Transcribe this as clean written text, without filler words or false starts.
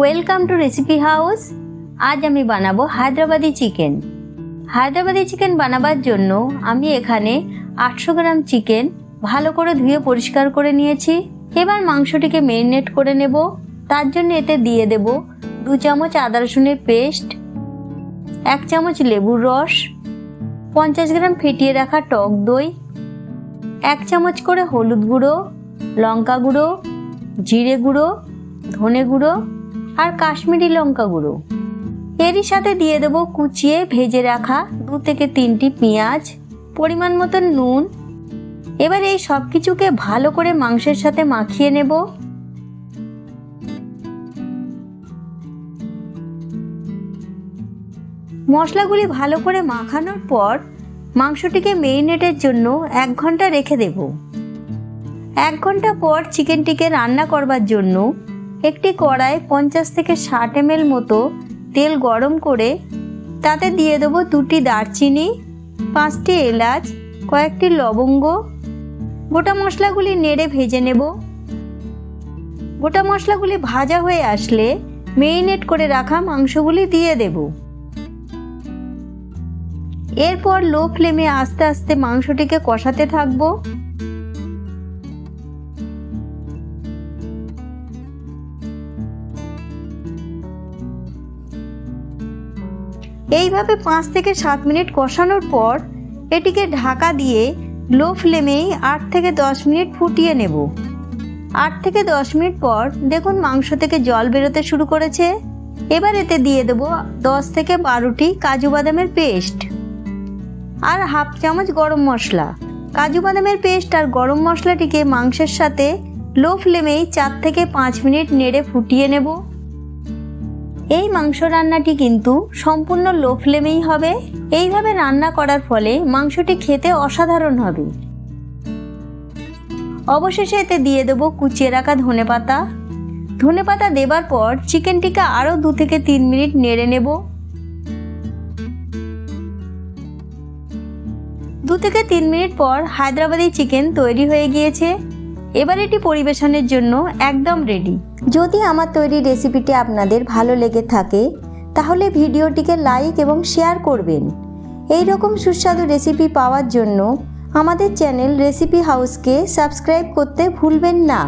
Welcome to recipe house. আজ আমি বানাবো হায়দ্রাবাদি চিকেন। হায়দ্রাবাদি চিকেন বানাবার জন্য আমি এখানে 800 গ্রাম চিকেন ভালো করে ধুয়ে পরিষ্কার করে নিয়েছি। এবার মাংসটিকে ম্যারিনেট করে নেব। তার জন্য এতে দিয়ে দেব 2 চামচ আদা রসুনের পেস্ট, 1 চামচ লেবুর রস, 50 গ্রাম ফেটিয়ে রাখা টক দই, 1 চামচ করে হলুদ গুঁড়ো, লঙ্কা গুঁড়ো, জিরে গুঁড়ো, ধনে গুঁড়ো আর কাশ্মীরি লঙ্কা গুঁড়ো। এরই সাথে দিয়ে দেবো কুচিয়ে ভেজে রাখা 2 থেকে 3টি পেঁয়াজ, পরিমাণ মতন নুন। এবার এই সব কিছুকে ভালো করে মাংসের সাথে মাখিয়ে নেব। মশলাগুলি ভালো করে মাখানোর পর মাংসটিকে ম্যারিনেটের জন্য 1 ঘন্টা রেখে দেব। 1 ঘন্টা পর চিকেনটিকে রান্না করবার জন্য একটি কড়াই 50 থেকে 60 ml মতো তেল গরম করে তাতে দিয়ে দেবো 2টি দারচিনি, 5টি এলাচ, কয়েকটি লবঙ্গ। গোটা মশলাগুলি নেড়ে ভেজে নেব। গোটা মশলাগুলি ভাজা হয়ে আসলে ম্যারিনেট করে রাখা মাংসগুলি দিয়ে দেব। এরপর লো ফ্লেমে আস্তে আস্তে মাংসটিকে কষাতে থাকবো। এইভাবে 5 থেকে 7 মিনিট কষানোর পর এটিকে ঢাকা দিয়ে লো ফ্লেমেই 8 থেকে 10 মিনিট ফুটিয়ে নেব। 8 থেকে 10 মিনিট পর দেখুন মাংস থেকে জল বেরোতে শুরু করেছে। এবার এতে দিয়ে দেব 10 থেকে 12টি কাজু বাদামের পেস্ট আর 1/2 চামচ গরম মশলা। কাজু বাদামের পেস্ট আর গরম মশলাটিকে মাংসের সাথে লো ফ্লেমেই 4 থেকে 5 মিনিট নেড়ে ফুটিয়ে নেব। এই মাংস রান্নাটি কিন্তু সম্পূর্ণ লো ফ্লেমেই হবে। এইভাবে রান্না করার ফলে মাংসটি খেতে অসাধারণ হবে। অবশেষে এতে দিয়ে দেবো কুচিয়ে রাখা ধনেপাতা। ধনেপাতা দেবার পর চিকেনটিকে আরও 2 থেকে 3 মিনিট নেড়ে নেব। 2 থেকে 3 মিনিট পর হায়দ্রাবাদি চিকেন তৈরি হয়ে গিয়েছে। এবার এটি পরিবেশনের জন্য একদম রেডি। যদি আমার তৈরি রেসিপিটি আপনাদের ভালো লেগে থাকে তাহলে ভিডিওটিকে লাইক এবং শেয়ার করবেন। এই রকম সুস্বাদু রেসিপি পাওয়ার জন্য আমাদের চ্যানেল রেসিপি হাউসকে সাবস্ক্রাইব করতে ভুলবেন না।